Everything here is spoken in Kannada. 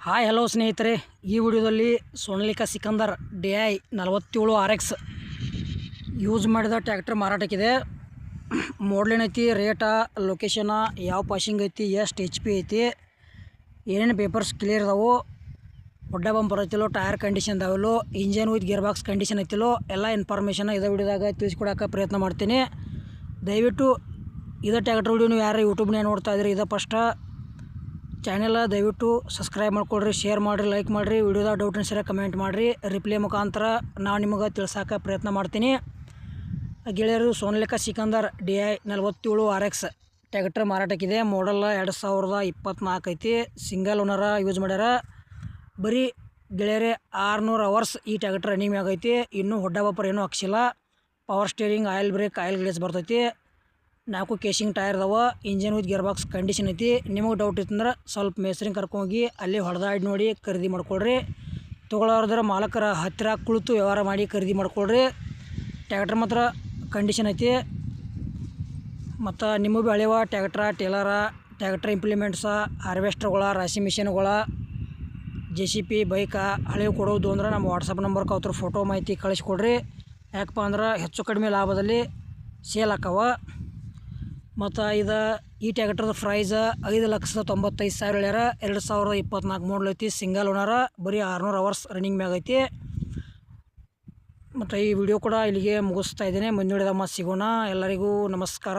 ಹಾಯ್ ಹಲೋ ಸ್ನೇಹಿತರೆ, ಈ ವಿಡಿಯೋದಲ್ಲಿ Sonalika Sikandar DI 47 RX use ಮಾಡಿದ ಟ್ರ್ಯಾಕ್ಟರ್ ಮಾರಾಟಕ್ಕಿದೆ. ಮಾಡಲ್ ಏನೈತಿ, ರೇಟ, ಲೊಕೇಶನ, ಯಾವ ಪಾಸಿಂಗ್ ಐತಿ, ಎಷ್ಟು HP ಐತಿ, ಏನೇನು ಪೇಪರ್ಸ್ ಕ್ಲಿಯರ್ ಇದಾವೆ, ಹೊಡ್ಡ ಬಂಪರ್ ಐತಿಲೋ, ಟೈರ್ ಕಂಡೀಷನ್ ಇದಾವಲ್ಲೋ, engine with gear box condition ಐತಿಲೋ, ಎಲ್ಲ ಇನ್ಫಾರ್ಮೇಷನ್ ಇದೇ ವಿಡಿಯೋದಾಗ ತಿಳಿಸ್ಕೊಡೋಕೆ ಪ್ರಯತ್ನ ಮಾಡ್ತೀನಿ. ದಯವಿಟ್ಟು ಇದೇ ಟ್ರ್ಯಾಕ್ಟರ್ ವಿಡಿಯೋ ನೀವು ಯಾರು ಯೂಟ್ಯೂಬ್ನಾಗ ನೋಡ್ತಾ ಇದ್ರಿ, ಇದೇ ಫಸ್ಟ್ ಚಾನೆಲ್ ದಯವಿಟ್ಟು ಸಬ್ಸ್ಕ್ರೈಬ್ ಮಾಡ್ಕೊಳ್ರಿ, ಶೇರ್ ಮಾಡಿರಿ, ಲೈಕ್ ಮಾಡಿರಿ, ವಿಡಿಯೋದಾಗ ಡೌಟ್ ಅನ್ಸರ ಕಮೆಂಟ್ ಮಾಡಿರಿ. ರಿಪ್ಲೈ ಮುಖಾಂತರ ನಾನು ನಿಮಗೆ ತಿಳ್ಸೋಕೆ ಪ್ರಯತ್ನ ಮಾಡ್ತೀನಿ. ಗೆಳೆಯರು, Sonalika Sikandar DI 47 RX tractor ಮಾರಾಟಕ್ಕಿದೆ. ಮಾಡಲ್ 2024 ಐತಿ. ಸಿಂಗಲ್ ಓನರ ಯೂಸ್ ಮಾಡ್ಯಾರ. ಬರೀ ಗೆಳೆಯರೇ 600 ಅವರ್ಸ್ ಈ ಟ್ರ್ಯಾಕ್ಟರ್ ರನ್ನಿಂಗ್ ಆಗೈತಿ. ಇನ್ನೂ ಹೊಡ್ಡ ಬಪ್ಪರ್ ಏನೂ ಹಾಕ್ಸಿಲ್ಲ. Power steering, oil brake, oil ಗ್ಲೇಸ್ ಬರ್ತೈತಿ. 4 ಕೇಸಿಂಗ್ ಟೈರ್ ಅದಾವ. Engine with gear box condition ಐತಿ. ನಿಮಗೆ ಡೌಟ್ ಇತ್ತಂದ್ರೆ ಸ್ವಲ್ಪ ಮೇಸ್ತ್ರಿಗೆ ಕರ್ಕೊಂಡೋಗಿ ಅಲ್ಲಿ ಹೊಡೆದಾಡಿ ನೋಡಿ ಖರೀದಿ ಮಾಡ್ಕೊಳ್ರಿ. ತೊಗೊಳೋದ್ರ ಮಾಲಕರ ಹತ್ತಿರ ಕುಳಿತು ವ್ಯವಹಾರ ಮಾಡಿ ಖರೀದಿ ಮಾಡ್ಕೊಳ್ರಿ. ಟ್ರ್ಯಾಕ್ಟರ್ ಮಾತ್ರ ಕಂಡೀಷನ್ ಐತಿ. ಮತ್ತು ನಿಮಗೆ ಭೀ ಹಳೆವ ಟ್ರ್ಯಾಕ್ಟ್ರ, ಟೇಲರ, ಟ್ರ್ಯಾಕ್ಟರ್ ಇಂಪ್ಲಿಮೆಂಟ್ಸ, ಹಾರ್ವೆಸ್ಟರ್ಗಳ, ರಾಶಿ ಮಿಷಿನ್ಗಳ, JCB ಬೈಕ ಹಳೆವು ಕೊಡೋದು ಅಂದ್ರೆ ನಮ್ಮ ವಾಟ್ಸಪ್ ನಂಬರ್ಗೆ ಅವ್ರ ಫೋಟೋ ಮಾಹಿತಿ ಕಳಿಸ್ಕೊಡ್ರಿ. ಯಾಕಪ್ಪ ಅಂದ್ರೆ ಹೆಚ್ಚು ಕಡಿಮೆ ಲಾಭದಲ್ಲಿ ಸೇಲ್ ಆಕ್ಕವ. ಮತ್ತು ಈ ಟ್ರ್ಯಾಕ್ಟರ್ದ ಪ್ರೈಸ್ 5,95,000 ಹೇಳ್ಯಾರ. 2024 ಮಾಡಲ್ ಐತಿ. ಸಿಂಗಲ್ ಓನರ, ಬರೀ 600 ಅವರ್ಸ್ ರನ್ನಿಂಗ್ ಮ್ಯಾಗ ಐತಿ. ಮತ್ತು ಈ ವಿಡಿಯೋ ಕೂಡ ಇಲ್ಲಿಗೆ ಮುಗಿಸ್ತಾ ಇದ್ದೇನೆ. ಮುಂದಿನ ವಿಡಿಯೋದಾಗ ಮತ್ತೆ ಸಿಗೋಣ. ಎಲ್ಲರಿಗೂ ನಮಸ್ಕಾರ.